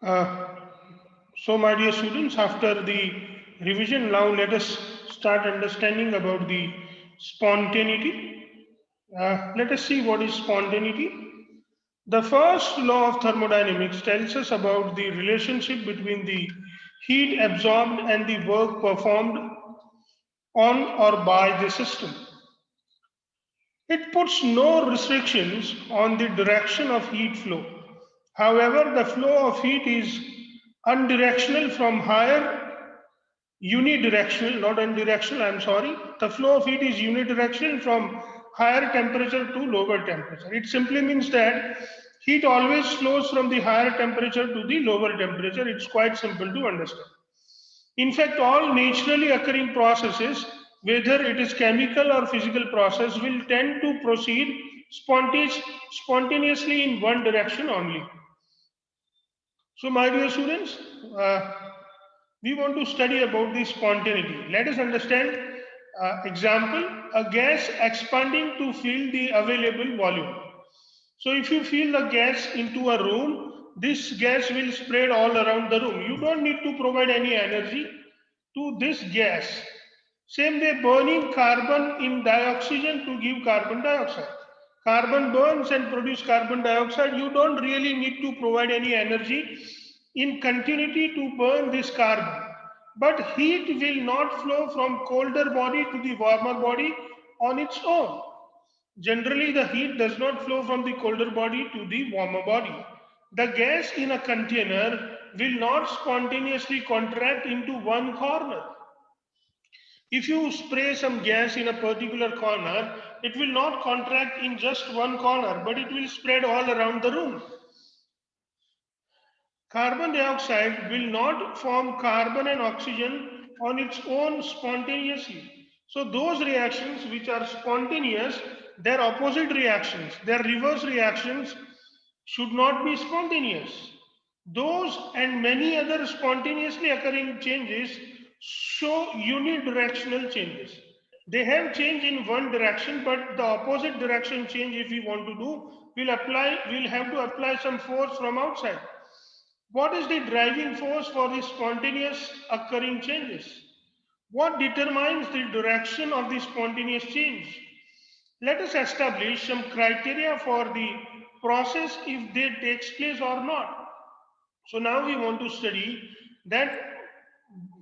Uh, so, my dear students, after the revision, now let us start understanding about the spontaneity. Let us see what is spontaneity. The first law of thermodynamics tells us about the relationship between the heat absorbed and the work performed on or by the system. It puts no restrictions on the direction of heat flow. However, the flow of heat is unidirectional from higher unidirectional, not unidirectional, I'm sorry. The flow of heat is unidirectional from higher temperature to lower temperature. It simply means that heat always flows from the higher temperature to the lower temperature. It's quite simple to understand. In fact, all naturally occurring processes, whether it is chemical or physical process, will tend to proceed spontaneously in one direction only. So, my dear students, we want to study about the spontaneity. Let us understand. Example: a gas expanding to fill the available volume. So, if you fill the gas into a room, this gas will spread all around the room. You don't need to provide any energy to this gas. Same way, burning carbon in dioxygen to give carbon dioxide. Carbon burns and produce carbon dioxide. You don't really need to provide any energy in continuity to burn this carbon. But heat will not flow from colder body to the warmer body on its own. Generally, the heat does not flow from the colder body to the warmer body. The gas in a container will not spontaneously contract into one corner. If you spray some gas in a particular corner, it will not contract in just one corner, but it will spread all around the room. Carbon dioxide will not form carbon and oxygen on its own spontaneously. So those reactions which are spontaneous, their opposite reactions, their reverse reactions should not be spontaneous. Those and many other spontaneously occurring changes show unidirectional changes. They have change in one direction, but the opposite direction change, if we want to do, will have to apply some force from outside. What is the driving force for the spontaneous occurring changes? What determines the direction of the spontaneous change? Let us establish some criteria for the process if they takes place or not. So now we want to study that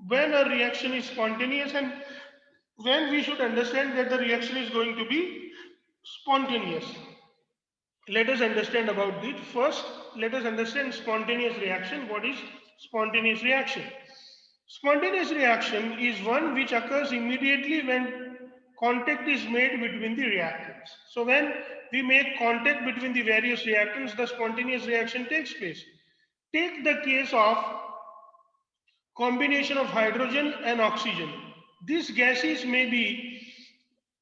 when a reaction is spontaneous and when we should understand that the reaction is going to be spontaneous. Let us understand about it. First, let us understand spontaneous reaction. What is spontaneous reaction? Spontaneous reaction is one which occurs immediately when contact is made between the reactants. So when we make contact between the various reactants, the spontaneous reaction takes place. Take the case of combination of hydrogen and oxygen. These gases may be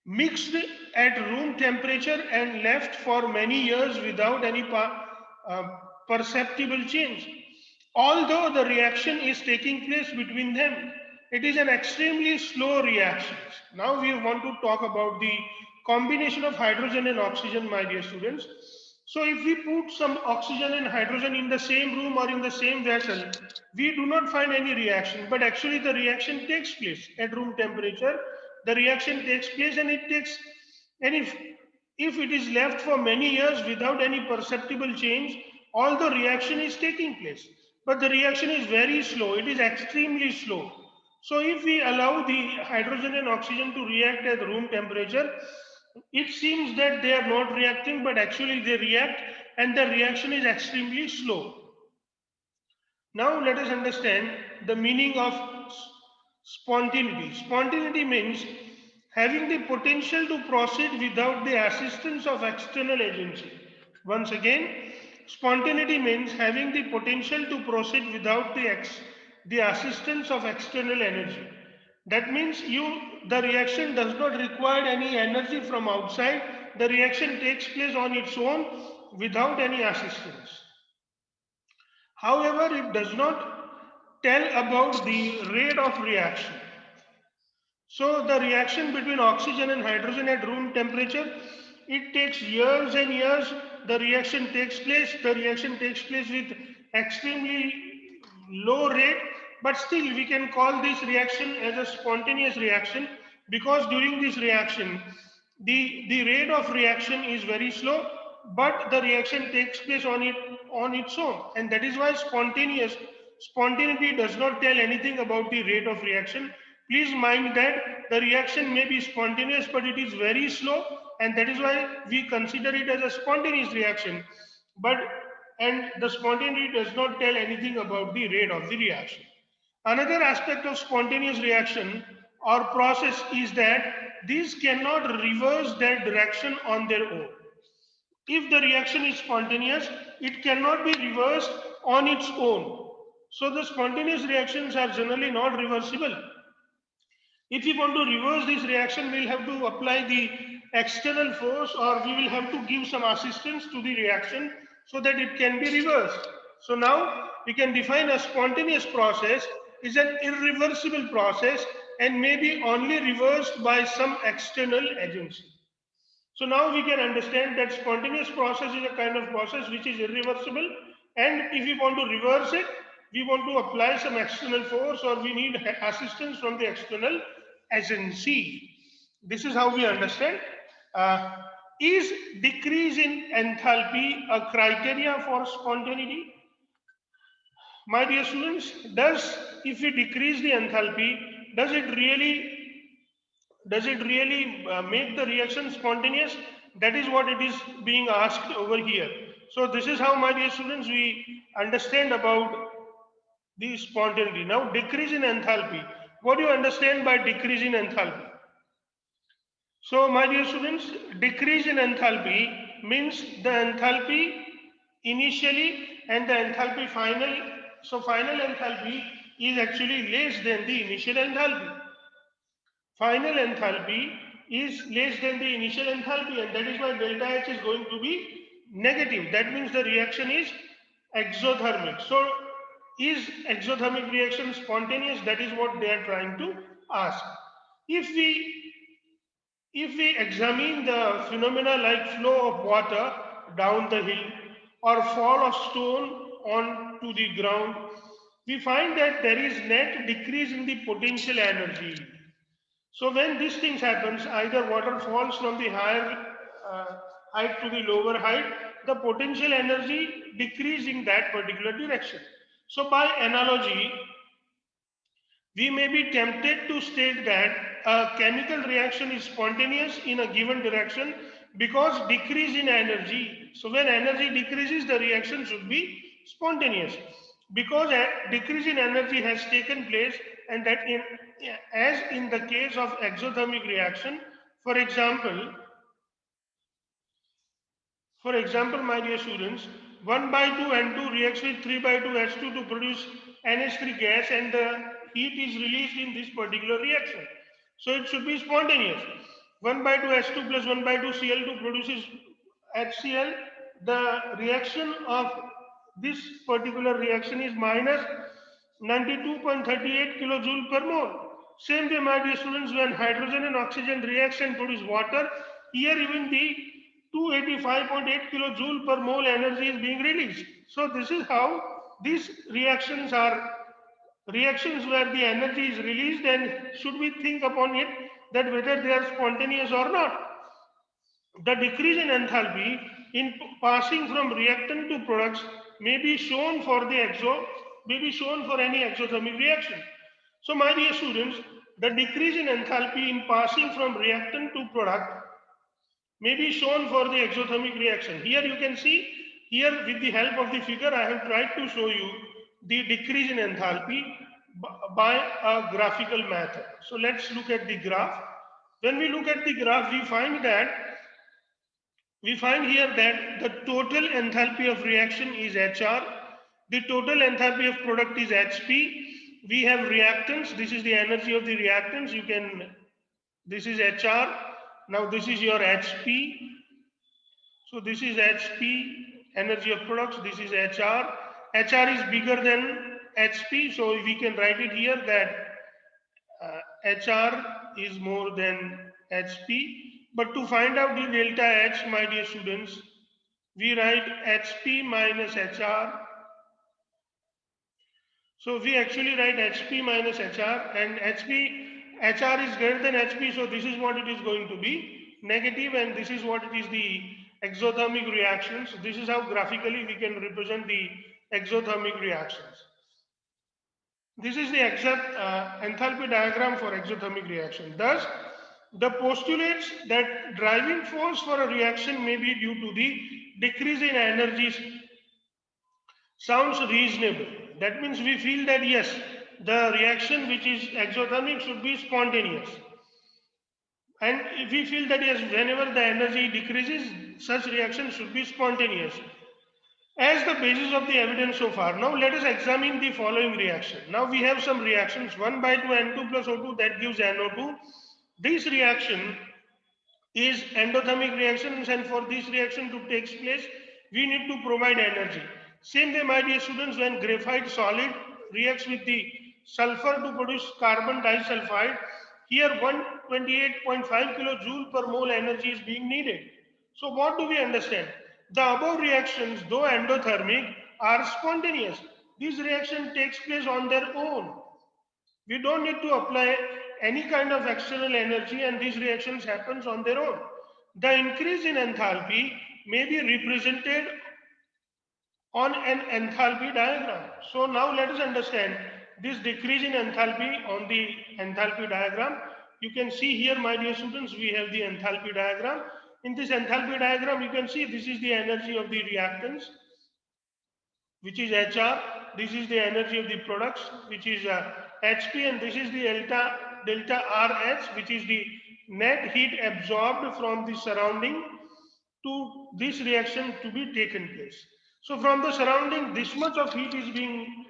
mixed at room temperature and left for many years without any uh, perceptible change. Although the reaction is taking place between them, it is an extremely slow reaction. Now we want to talk about the combination of hydrogen and oxygen, my dear students. So if we put some oxygen and hydrogen in the same room or in the same vessel, we do not find any reaction, but actually the reaction takes place at room temperature. The reaction takes place and it takes, and if it is left for many years without any perceptible change, all the reaction is taking place. But the reaction is very slow, it is extremely slow. So if we allow the hydrogen and oxygen to react at room temperature, it seems that they are not reacting, but actually they react and the reaction is extremely slow. Now let us understand the meaning of spontaneity. Spontaneity means having the potential to proceed without the assistance of external agency. Once again, spontaneity means having the potential to proceed without the assistance of external energy. That means the reaction does not require any energy from outside. The reaction takes place on its own without any assistance. However, it does not tell about the rate of reaction. So the reaction between oxygen and hydrogen at room temperature, it takes years and years. The reaction takes place. The reaction takes place with extremely low rate, but still we can call this reaction as a spontaneous reaction, because during this reaction the rate of reaction is very slow, but the reaction takes place on its own, and that is why spontaneity does not tell anything about the rate of reaction. Please mind that the reaction may be spontaneous, but it is very slow, and that is why we consider it as a spontaneous reaction. But and the spontaneity does not tell anything about the rate of the reaction. Another aspect of spontaneous reaction or process is that these cannot reverse their direction on their own. If the reaction is spontaneous, it cannot be reversed on its own. So the spontaneous reactions are generally not reversible. If we want to reverse this reaction, we'll have to apply the external force, or we will have to give some assistance to the reaction so that it can be reversed. So now we can define a spontaneous process is an irreversible process and may be only reversed by some external agency. So now we can understand that spontaneous process is a kind of process which is irreversible, and if we want to reverse it, we want to apply some external force, or we need assistance from the external agency. This is how we understand. Uh, is decrease in enthalpy a criteria for spontaneity? My dear students, if we decrease the enthalpy, does it really make the reaction spontaneous? That is what it is being asked over here. So this is how, my dear students, we understand about the spontaneity. Now, decrease in enthalpy. What do you understand by decrease in enthalpy? So my dear students, decrease in enthalpy means the enthalpy initially and the enthalpy final. So final enthalpy is actually less than the initial enthalpy. Final enthalpy is less than the initial enthalpy, and that is why delta H is going to be negative. That means the reaction is exothermic. So is exothermic reaction spontaneous? That is what they are trying to ask. If we examine the phenomena like flow of water down the hill or fall of stone onto the ground, we find that there is net decrease in the potential energy. So when these things happens, either water falls from the higher height to the lower height, the potential energy decrease in that particular direction. So by analogy, we may be tempted to state that a chemical reaction is spontaneous in a given direction because decrease in energy. So when energy decreases, the reaction should be spontaneous. Because a decrease in energy has taken place, and that as in the case of exothermic reaction, for example, my dear students, 1 by 2 N2 reacts with 3 by 2 H2 to produce NH3 gas, and the heat is released in this particular reaction. So it should be spontaneous. 1 by 2 H2 plus 1 by 2 Cl2 produces HCl. The reaction of this particular reaction is minus 92.38 kilojoule per mole. Same way, my dear students, when hydrogen and oxygen reacts and produce water, here even the 285.8 kilojoule per mole energy is being released. So this is how these reactions are reactions where the energy is released, and should we think upon it that whether they are spontaneous or not. The decrease in enthalpy in passing from reactant to products may be shown for any exothermic reaction. So my dear students, the decrease in enthalpy in passing from reactant to product may be shown for the exothermic reaction. Here you can see, here with the help of the figure, I have tried to show you the decrease in enthalpy by a graphical method. So let's look at the graph. When we look at the graph, we find here that the total enthalpy of reaction is HR. The total enthalpy of product is HP. We have reactants. This is the energy of the reactants. This is HR. Now this is your HP. So this is HP, energy of products. This is HR. HR is bigger than HP. So we can write it here that HR is more than HP. But to find out the delta H, my dear students, we write HP minus HR So we actually write HP minus HR, and HR is greater than HP, so this is what it is going to be, negative, and this is what it is, the exothermic reactions. This is how graphically we can represent the exothermic reactions. This is the exact enthalpy diagram for exothermic reaction. Thus, the postulates that driving force for a reaction may be due to the decrease in energies sounds reasonable. That means we feel that yes, the reaction which is exothermic should be spontaneous. And if we feel that yes, whenever the energy decreases, such reaction should be spontaneous. As the basis of the evidence so far, now let us examine the following reaction. Now we have some reactions, 1 by 2 N2 plus O2, that gives NO2. This reaction is endothermic reactions, and for this reaction to take place, we need to provide energy. Same way, my dear students, when graphite solid reacts with the sulfur to produce carbon disulfide, here 128.5 kilojoule per mole energy is being needed. So what do we understand? The above reactions, though endothermic, are spontaneous. This reaction takes place on their own. We don't need to apply any kind of external energy, and these reactions happens on their own. The increase in enthalpy may be represented on an enthalpy diagram. So now let us understand this decrease in enthalpy on the enthalpy diagram. You can see here, my dear students, we have the enthalpy diagram. In this enthalpy diagram, you can see this is the energy of the reactants, which is HR. This is the energy of the products, which is HP, and this is the delta RH, which is the net heat absorbed from the surrounding to this reaction to be taken place. So from the surrounding, this much of heat is being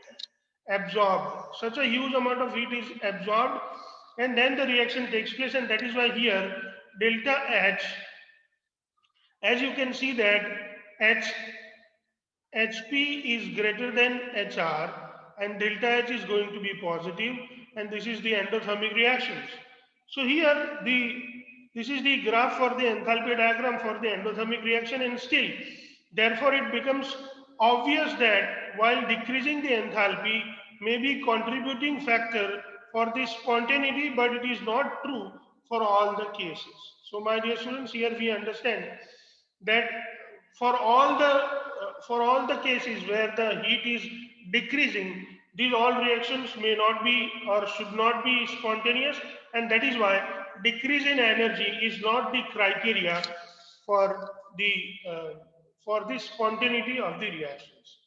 absorbed. Such a huge amount of heat is absorbed, and then the reaction takes place, and that is why here delta H, as you can see that HP is greater than HR, and delta H is going to be positive, and this is the endothermic reactions. So here this is the graph for the enthalpy diagram for the endothermic reaction, and still therefore it becomes obvious that while decreasing the enthalpy may be contributing factor for the spontaneity, but it is not true for all the cases. So my dear students, here we understand that for all the cases where the heat is decreasing, these all reactions may not be or should not be spontaneous, and that is why decrease in energy is not the criteria for the spontaneity of the reactions.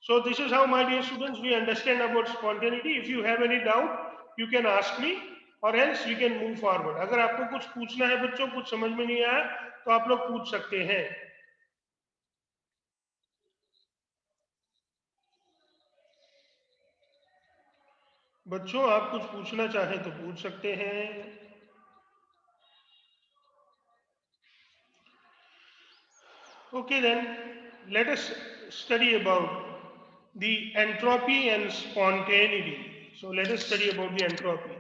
So this is how, my dear students, we understand about spontaneity. If you have any doubt, you can ask me, or else we can move forward. अगर आपको कुछ पूछना है बच्चों, कुछ समझ में नहीं आया, तो आप लोग पूछ सकते हैं. बच्चों, आप कुछ पूछना चाहें तो पूछ सकते हैं. Okay, then let us study about the entropy and spontaneity. So let us study about the entropy.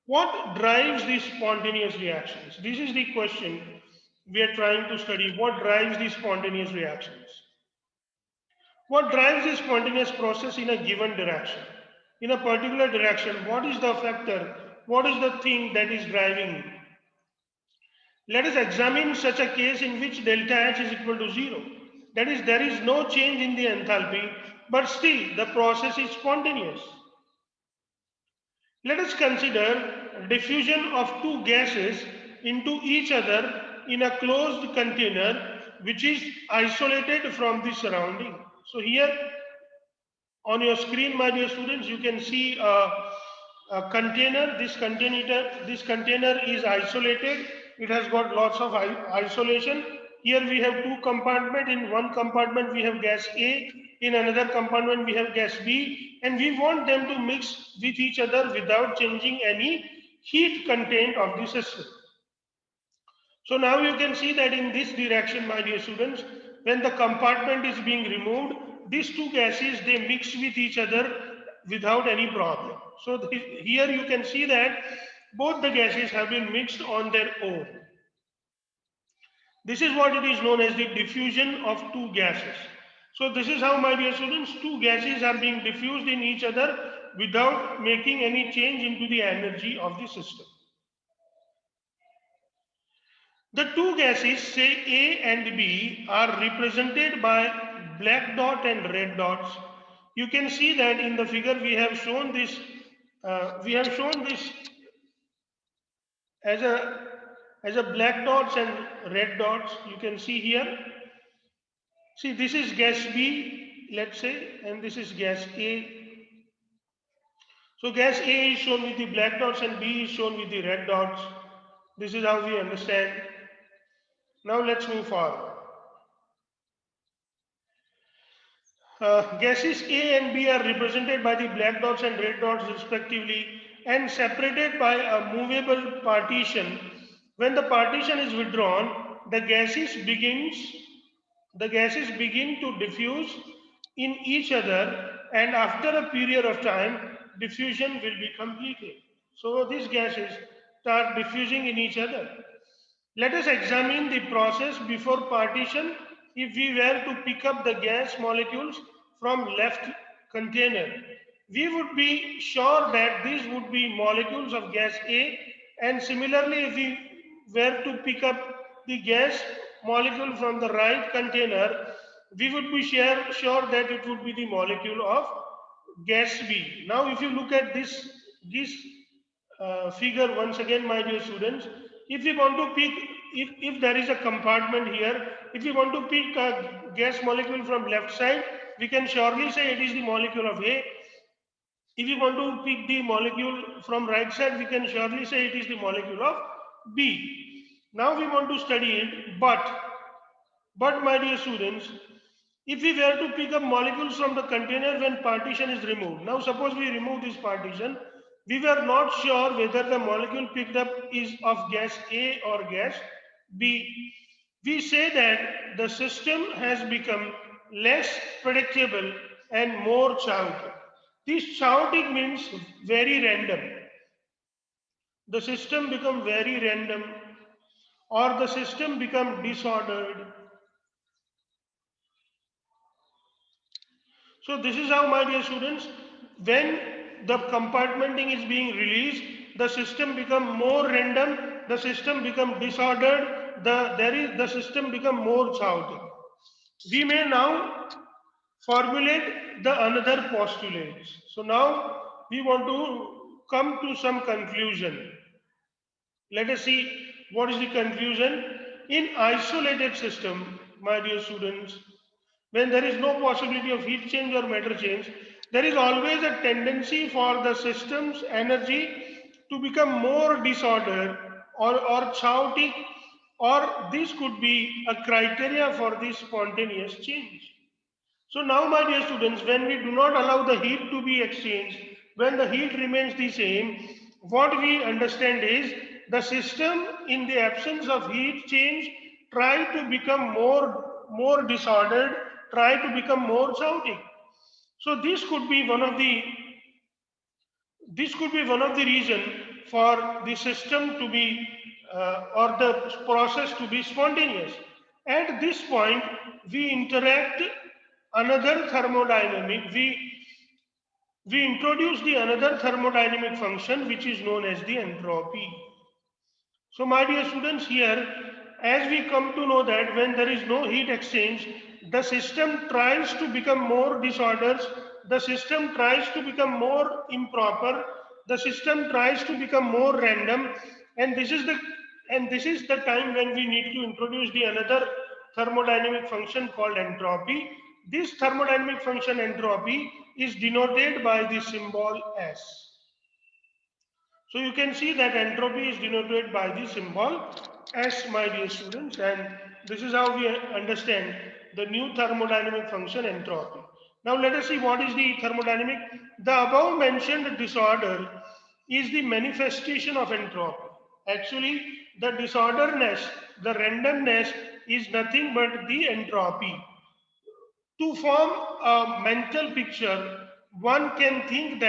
What drives these spontaneous reactions? This is the question we are trying to study. What drives these spontaneous reactions? What drives the spontaneous process in a given direction? In a particular direction, what is the factor? What is the thing that is driving? Let us examine such a case in which delta H is equal to 0. That is, there is no change in the enthalpy, but still the process is spontaneous. Let us consider diffusion of two gases into each other in a closed container which is isolated from the surrounding. So here on your screen, my dear students, you can see a container. This container is isolated. It has got lots of isolation. Here we have two compartments. In one compartment we have gas A. In another compartment we have gas B. And we want them to mix with each other without changing any heat content of the system. So now you can see that in this direction, my dear students, when the compartment is being removed, these two gases, they mix with each other without any problem. So here you can see that both the gases have been mixed on their own. This is what it is known as the diffusion of two gases. So this is how, my dear students, two gases are being diffused in each other without making any change into the energy of the system. The two gases, say A and B, are represented by black dot and red dots. You can see that in the figure we have shown this. As a black dots and red dots. You can see here. See, this is gas B, let's say, and this is gas A. So gas A is shown with the black dots and B is shown with the red dots. This is how we understand. Now let's move forward. Gases A and B are represented by the black dots and red dots respectively and separated by a movable partition. When the partition is withdrawn, the gases begin to diffuse in each other, and after a period of time, diffusion will be completed. So these gases start diffusing in each other. Let us examine the process before partition. If we were to pick up the gas molecules from left container, we would be sure that these would be molecules of gas A, and similarly if we were to pick up the gas molecule from the right container, we would be sure that it would be the molecule of gas B. Now if you look at this figure once again, my dear students, if we want to pick, if there is a compartment here, if we want to pick a gas molecule from left side, we can surely say it is the molecule of A. If we want to pick the molecule from right side, we can surely say it is the molecule of B. Now we want to study it, but my dear students, if we were to pick up molecules from the container when partition is removed. Now suppose we remove this partition, we were not sure whether the molecule picked up is of gas A or gas B. We say that the system has become less predictable and more chaotic. This chaotic means very random. The system become very random, or the system become disordered. So this is how, my dear students, when the compartmenting is being released, the system become more random, the system become disordered, the system become more chaotic. We may now formulate the another postulates. So now we want to come to some conclusion. Let us see what is the conclusion. In isolated system, my dear students, when there is no possibility of heat change or matter change, there is always a tendency for the system's energy to become more disordered or chaotic, or this could be a criteria for the spontaneous change. So now, my dear students, when we do not allow the heat to be exchanged, when the heat remains the same, what we understand is the system, in the absence of heat change, try to become more disordered, try to become more chaotic. So this could be one of the reason for the system to be or the process to be spontaneous. At this point, we interact another thermodynamic. We introduce the another thermodynamic function which is known as the entropy. So my dear students, here as we come to know that when there is no heat exchange, the system tries to become more disordered, the system tries to become more improper, the system tries to become more random, and this is the time when we need to introduce the another thermodynamic function called entropy. This thermodynamic function entropy is denoted by the symbol S. So you can see that entropy is denoted by the symbol S, my dear students, and this is how we understand the new thermodynamic function entropy. Now let us see what is the thermodynamic. The above mentioned disorder is the manifestation of entropy. Actually, the disorderness, the randomness is nothing but the entropy. To form a mental picture, one can think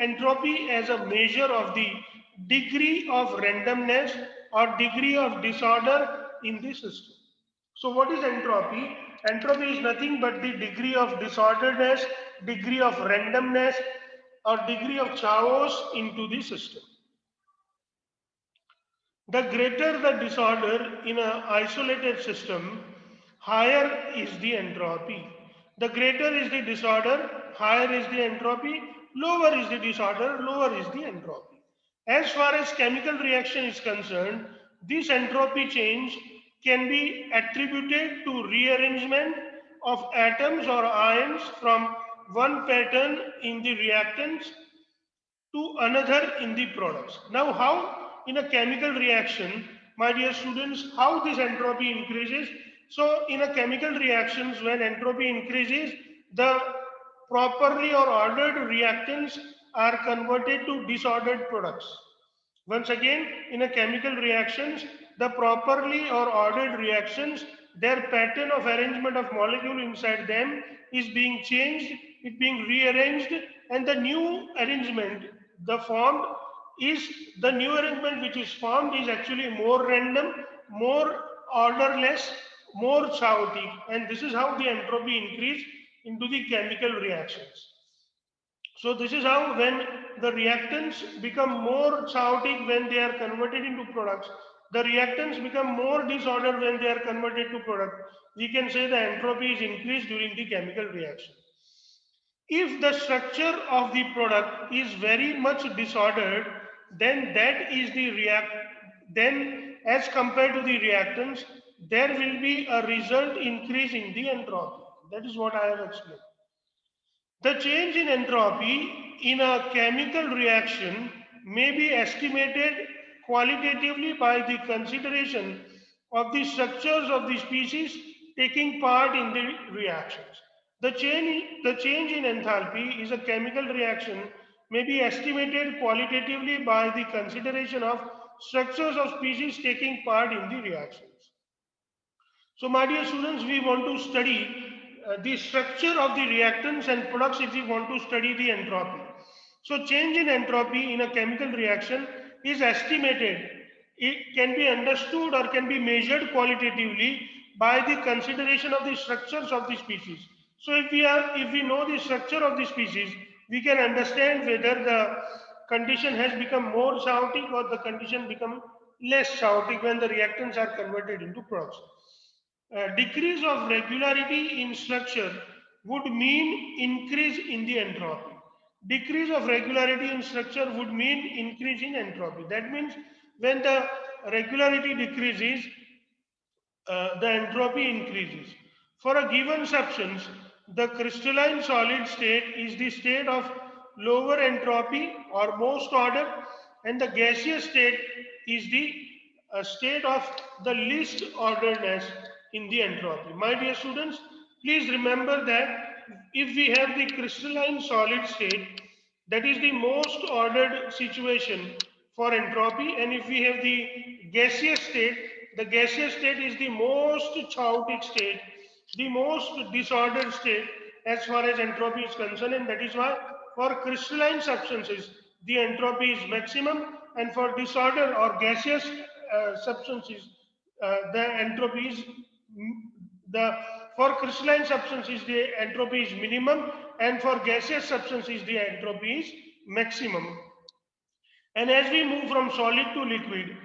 entropy as a measure of the degree of randomness or degree of disorder in the system. So what is entropy? Entropy is nothing but the degree of disorderedness, degree of randomness, or degree of chaos into the system. The greater the disorder in an isolated system, higher is the entropy. The greater is the disorder, higher is the entropy, lower is the disorder, lower is the entropy. As far as chemical reaction is concerned, this entropy change can be attributed to rearrangement of atoms or ions from one pattern in the reactants to another in the products. Now, how in a chemical reaction, my dear students, how this entropy increases? So, in a chemical reactions, when entropy increases, the properly or ordered reactants are converted to disordered products. Once again, in a chemical reactions, the properly or ordered reactions, their pattern of arrangement of molecule inside them is being changed, it being rearranged, and the new arrangement, the formed is the new arrangement which is formed is actually more random, more orderless, more chaotic, and this is how the entropy increase into the chemical reactions. So this is how when the reactants become more chaotic when they are converted into products, the reactants become more disordered when they are converted to product. We can say the entropy is increased during the chemical reaction. If the structure of the product is very much disordered, then that is the then as compared to the reactants, there will be a result increase in the entropy. That is what I have explained. The change in entropy in a chemical reaction may be estimated qualitatively by the consideration of the structures of the species taking part in the reactions. The change in enthalpy is a chemical reaction may be estimated qualitatively by the consideration of structures of species taking part in the reactions. So, my dear students, we want to study the structure of the reactants and products if we want to study the entropy. So, change in entropy in a chemical reaction is estimated. It can be understood or can be measured qualitatively by the consideration of the structures of the species. So, if we know the structure of the species, we can understand whether the condition has become more chaotic or the condition become less chaotic when the reactants are converted into products. Decrease of regularity in structure would mean increase in the entropy. Decrease of regularity in structure would mean increase in entropy. That means when the regularity decreases, the entropy increases. For a given substance, the crystalline solid state is the state of lower entropy or most order, and the gaseous state is the state of the least orderedness in the entropy. My dear students, please remember that if we have the crystalline solid state, that is the most ordered situation for entropy, and if we have the gaseous state, the gaseous state is the most chaotic state, the most disordered state as far as entropy is concerned, and that is why for crystalline substances the entropy is maximum, and for disorder or gaseous substances the entropy is the for crystalline substances the entropy is minimum, and for gaseous substances the entropy is maximum. And as we move from solid to liquid,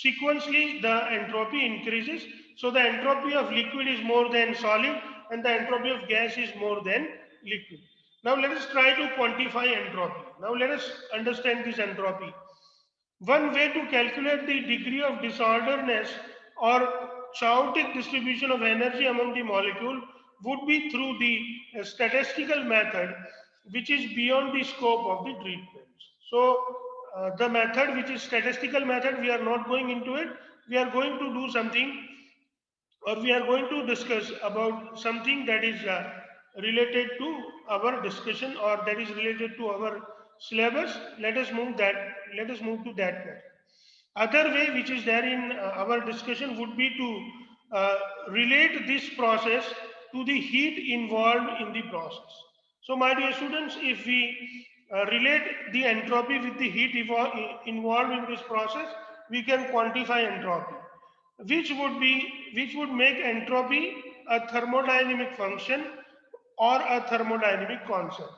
sequentially the entropy increases. So the entropy of liquid is more than solid, and the entropy of gas is more than liquid. Now let us try to quantify entropy. Now let us understand this entropy. One way to calculate the degree of disorderness or chaotic distribution of energy among the molecule would be through the statistical method, which is beyond the scope of the treatments. So, the method which is statistical method, we are not going into it. We are going to do something, or we are going to discuss about something that is related to our discussion, or that is related to our syllabus. Let us move to that method. Other way which is there in our discussion would be to relate this process to the heat involved in the process. So my dear students, if we relate the entropy with the heat involved in this process, we can quantify entropy, which would make entropy a thermodynamic function or a thermodynamic concept.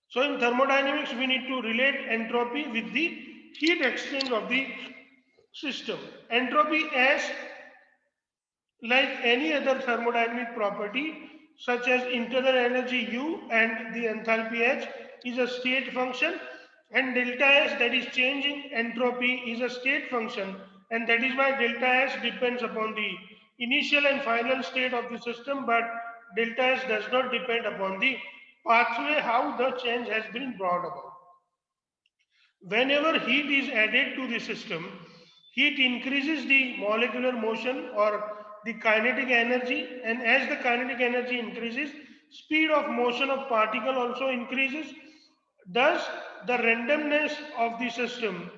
So in thermodynamics, we need to relate entropy with the heat exchange of the system. Entropy as like any other thermodynamic property such as internal energy U and the enthalpy H is a state function, and delta S, that is change in entropy, is a state function, and that is why delta S depends upon the initial and final state of the system, but delta S does not depend upon the pathway how the change has been brought about. Whenever heat is added to the system, heat increases the molecular motion or the kinetic energy, and as the kinetic energy increases, speed of motion of particle also increases. Thus, the randomness of the system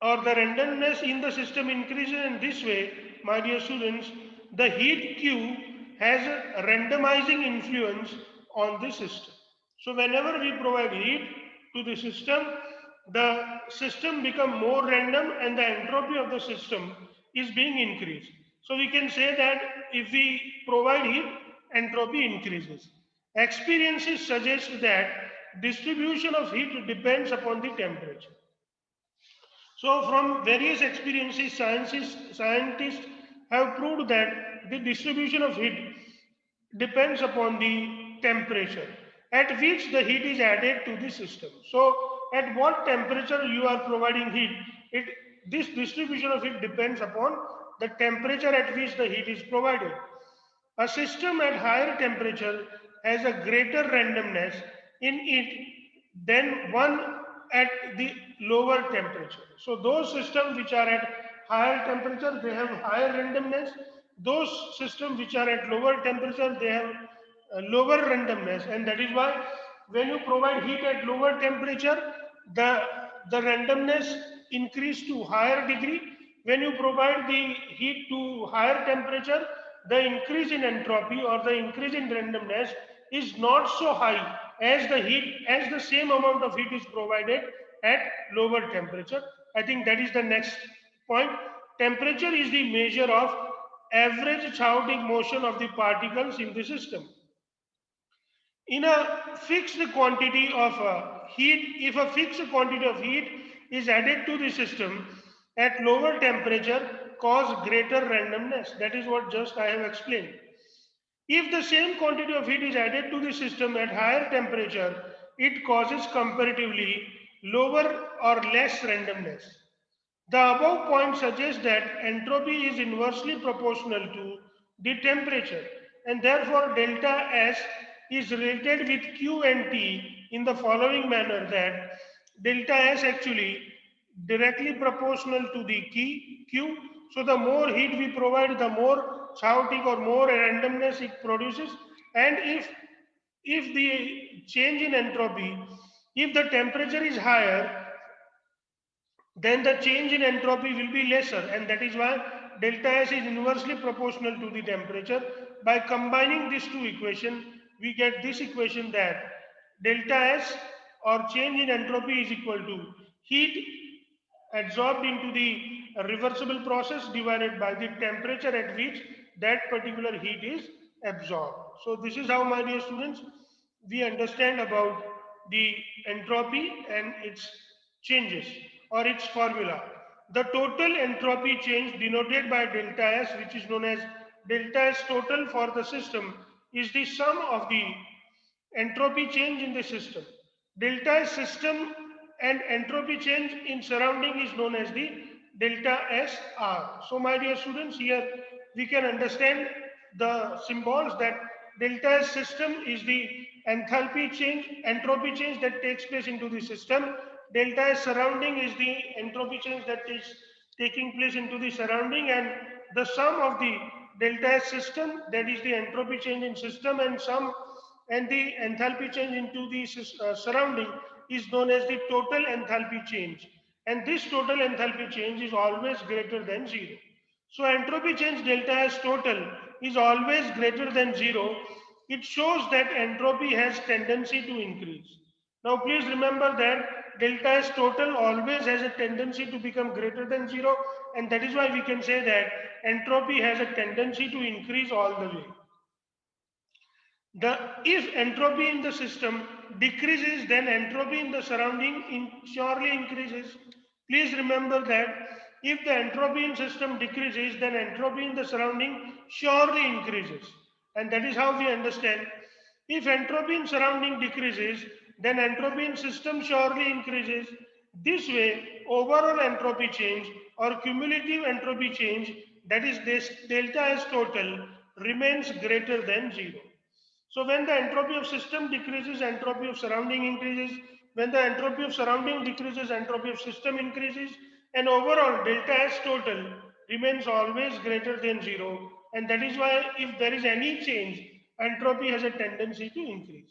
or the randomness in the system increases in this way, my dear students. The heat Q has a randomizing influence on the system. So whenever we provide heat to the system become more random and the entropy of the system is being increased. So we can say that if we provide heat, entropy increases. Experiences suggest that distribution of heat depends upon the temperature. So from various experiences, scientists have proved that the distribution of heat depends upon the temperature at which the heat is added to the system. So at what temperature you are providing heat, this distribution of heat depends upon the temperature at which the heat is provided. A system at higher temperature has a greater randomness in it than one at the lower temperature. So those systems which are at higher temperature, they have higher randomness. Those systems which are at lower temperature, they have lower randomness, and that is why when you provide heat at lower temperature, the the randomness increase to higher degree. When you provide the heat to higher temperature, the increase in entropy or the increase in randomness is not so high as the same amount of heat is provided at lower temperature. I think that is the next point. Temperature is the measure of average chaotic motion of the particles in the system. In a fixed quantity of heat, if a fixed quantity of heat is added to the system at lower temperature, cause greater randomness. That is what just I have explained. If the same quantity of heat is added to the system at higher temperature, it causes comparatively lower or less randomness. The above point suggests that entropy is inversely proportional to the temperature, and therefore delta S is related with Q and T in the following manner, that delta S actually directly proportional to the Q. So the more heat we provide, the more chaotic or more randomness it produces. And if the change in entropy, if the temperature is higher, then the change in entropy will be lesser, and that is why delta S is inversely proportional to the temperature. By combining these two equations, we get this equation that delta S or change in entropy is equal to heat absorbed into the reversible process divided by the temperature at which that particular heat is absorbed. So this is how, my dear students, we understand about the entropy and its changes or its formula. The total entropy change denoted by delta S, which is known as delta S total for the system, is the sum of the entropy change in the system. Delta S system and entropy change in surrounding is known as the delta SR. So my dear students, here we can understand the symbols that delta S system is the enthalpy change, entropy change that takes place into the system. Delta S surrounding is the entropy change that is taking place into the surrounding, and the sum of the delta S system, that is the entropy change in system, and the enthalpy change into the surrounding is known as the total enthalpy change. And this total enthalpy change is always greater than zero. So entropy change delta S total is always greater than zero. It shows that entropy has tendency to increase. Now please remember that delta S total always has a tendency to become greater than zero, and that is why we can say that entropy has a tendency to increase all the way. If entropy in the system decreases, then entropy in the surrounding surely increases. Please remember that if the entropy in system decreases, then entropy in the surrounding surely increases. And that is how we understand. If entropy in surrounding decreases, then entropy in system surely increases. This way, overall entropy change or cumulative entropy change, that is this delta S total, remains greater than zero. So when the entropy of system decreases, entropy of surrounding increases. When the entropy of surrounding decreases, entropy of system increases. And overall delta S total remains always greater than zero. And that is why if there is any change, entropy has a tendency to increase.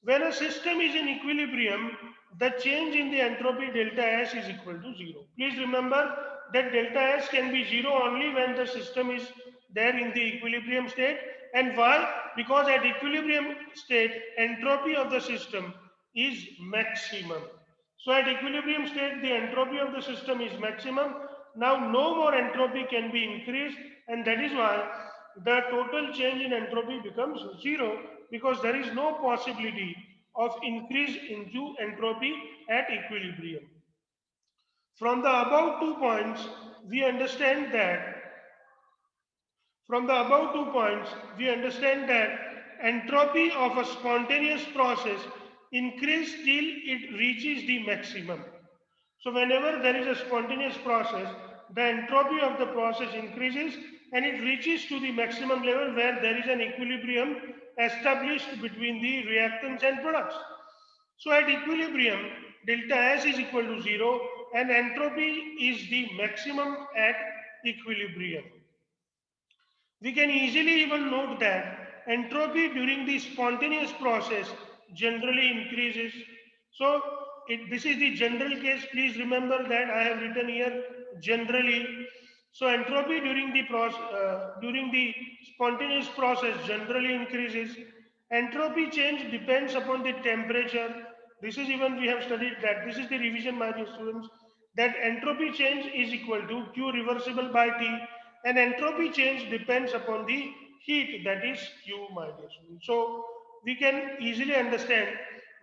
When a system is in equilibrium, the change in the entropy delta S is equal to zero. Please remember that delta S can be zero only when the system is there in the equilibrium state. And why? Because at equilibrium state, entropy of the system is maximum. So at equilibrium state, the entropy of the system is maximum. Now no more entropy can be increased, and that is why the total change in entropy becomes zero, because there is no possibility of increase into entropy at equilibrium. From the above 2 points, we understand that from the above 2 points, we understand that entropy of a spontaneous process increases till it reaches the maximum. So whenever there is a spontaneous process, the entropy of the process increases and it reaches to the maximum level where there is an equilibrium established between the reactants and products. So at equilibrium, delta S is equal to zero and entropy is the maximum at equilibrium. We can easily even note that entropy during the spontaneous process generally increases. So this is the general case. Please remember that I have written here generally. So entropy during the spontaneous process generally increases. Entropy change depends upon the temperature. This is even we have studied that. This is the revision, my dear students, that entropy change is equal to Q reversible by T, and entropy change depends upon the heat, that is Q, my dear students. So we can easily understand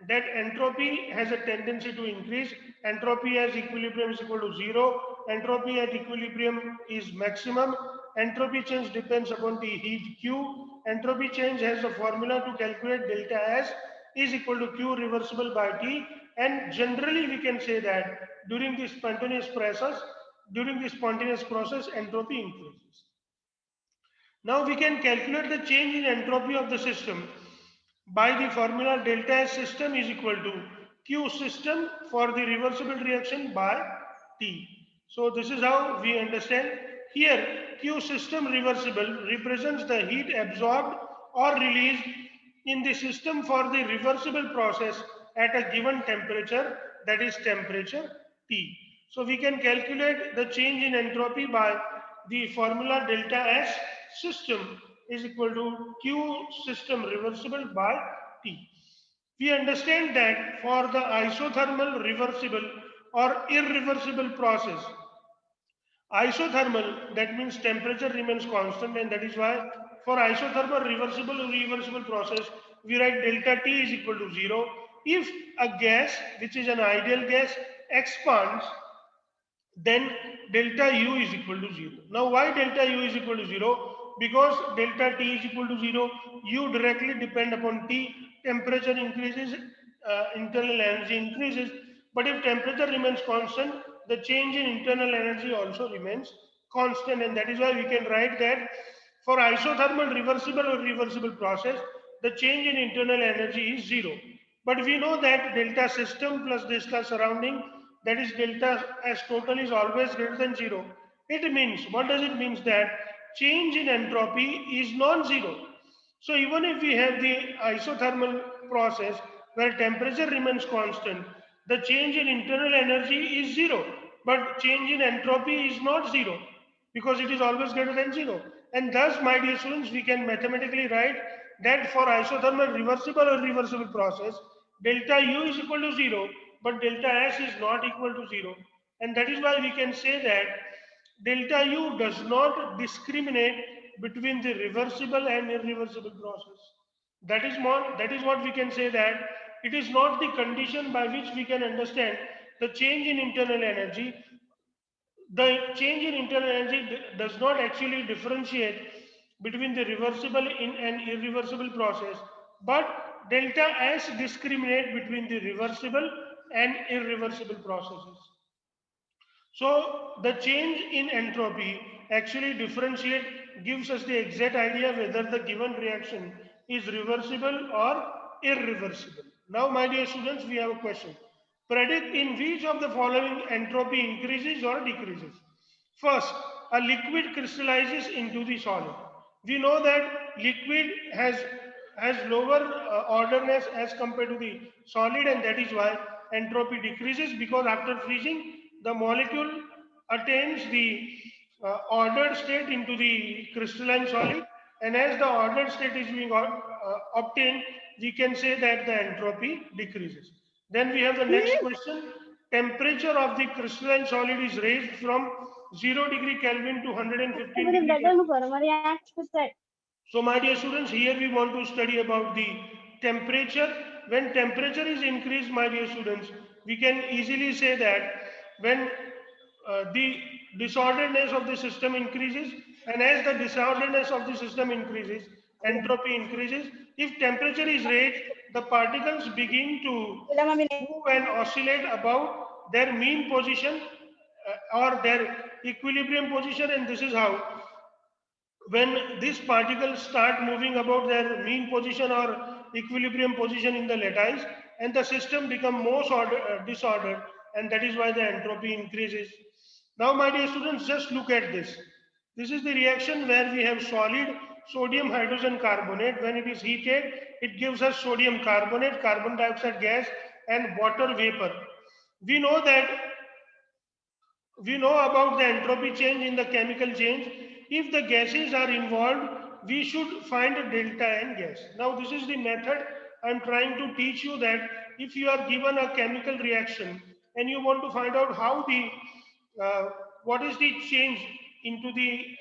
that entropy has a tendency to increase. Entropy as equilibrium is equal to zero. Entropy at equilibrium is maximum. Entropy change depends upon the heat Q. Entropy change has a formula to calculate delta S is equal to Q reversible by T. And generally we can say that during the spontaneous process, entropy increases. Now we can calculate the change in entropy of the system by the formula delta S system is equal to Q system for the reversible reaction by T. So this is how we understand. Here Q system reversible represents the heat absorbed or released in the system for the reversible process at a given temperature, that is temperature T. So we can calculate the change in entropy by the formula delta S system is equal to Q system reversible by T. We understand that for the isothermal reversible or irreversible process, isothermal, that means temperature remains constant, and that is why for isothermal reversible or irreversible process, we write delta T is equal to zero. If a gas, which is an ideal gas, expands, then delta U is equal to 0. Now why delta U is equal to 0? Because delta T is equal to 0, U directly depend upon T. Temperature increases, internal energy increases. But if temperature remains constant, the change in internal energy also remains constant. And that is why we can write that for isothermal reversible or reversible process, the change in internal energy is 0. But we know that delta system plus delta surrounding, that is delta S total, is always greater than 0. It means, what does it mean? That change in entropy is non-zero. So even if we have the isothermal process where temperature remains constant, the change in internal energy is 0. But change in entropy is not 0 because it is always greater than 0. And thus, my dear students, we can mathematically write that for isothermal reversible or reversible process, delta U is equal to 0 but delta S is not equal to 0. And that is why we can say that delta U does not discriminate between the reversible and irreversible process. That is what we can say, that it is not the condition by which we can understand the change in internal energy. The change in internal energy does not actually differentiate between the reversible in and irreversible process, but delta S discriminate between the reversible and irreversible processes. So the change in entropy actually gives us the exact idea whether the given reaction is reversible or irreversible. Now, my dear students, we have a question. Predict in which of the following entropy increases or decreases. First, a liquid crystallizes into the solid. We know that liquid has lower orderness as compared to the solid, and that is why entropy decreases, because after freezing the molecule attains the ordered state into the crystalline solid, and as the ordered state is being obtained, we can say that the entropy decreases. Then we have the next question. Temperature of the crystalline solid is raised from 0 degree Kelvin to 115 degree Kelvin. So my dear students, here we want to study about the temperature. When temperature is increased, my dear students, we can easily say that when the disorderedness of the system increases, and as the disorderedness of the system increases, entropy increases. If temperature is raised, the particles begin to move and oscillate about their mean position or their equilibrium position, and this is how, when these particles start moving about their mean position or equilibrium position in the lattice, and the system become more disordered, and that is why the entropy increases. Now, my dear students, just look at this. This is the reaction where we have solid sodium hydrogen carbonate. When it is heated, it gives us sodium carbonate, carbon dioxide gas, and water vapor. We know that we know about the entropy change in the chemical change. If the gases are involved, we should find a delta N gas. Now, this is the method I am trying to teach you, that if you are given a chemical reaction and you want to find out how what is the change into the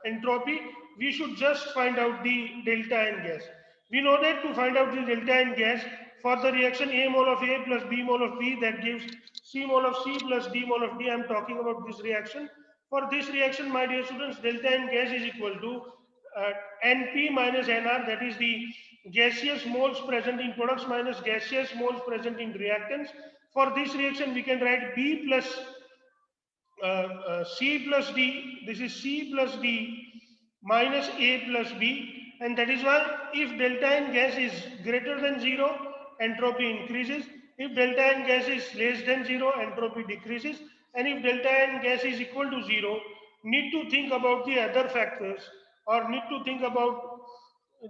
entropy, we should just find out the delta N gas. We know that to find out the delta N gas, for the reaction A mole of A plus B mole of B, that gives C mole of C plus D mole of D. I am talking about this reaction. For this reaction, my dear students, delta N gas is equal to Np minus Nr, that is the gaseous moles present in products minus gaseous moles present in reactants. For this reaction, we can write B plus C plus D. This is C plus D minus A plus B, and that is why if delta N gas is greater than 0, entropy increases. If delta N gas is less than 0, entropy decreases. And if delta N gas is equal to 0, need to think about the other factors, or need to think about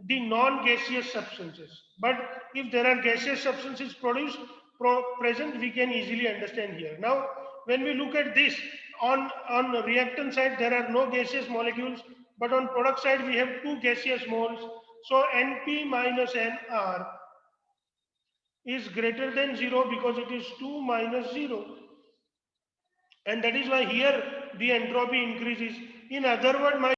the non-gaseous substances. But if there are gaseous substances present, we can easily understand here. Now, when we look at this, on the reactant side, there are no gaseous molecules, but on product side, we have two gaseous moles. So Np minus Nr is greater than 0 because it is 2 minus 0. And that is why here the entropy increases. In other words, my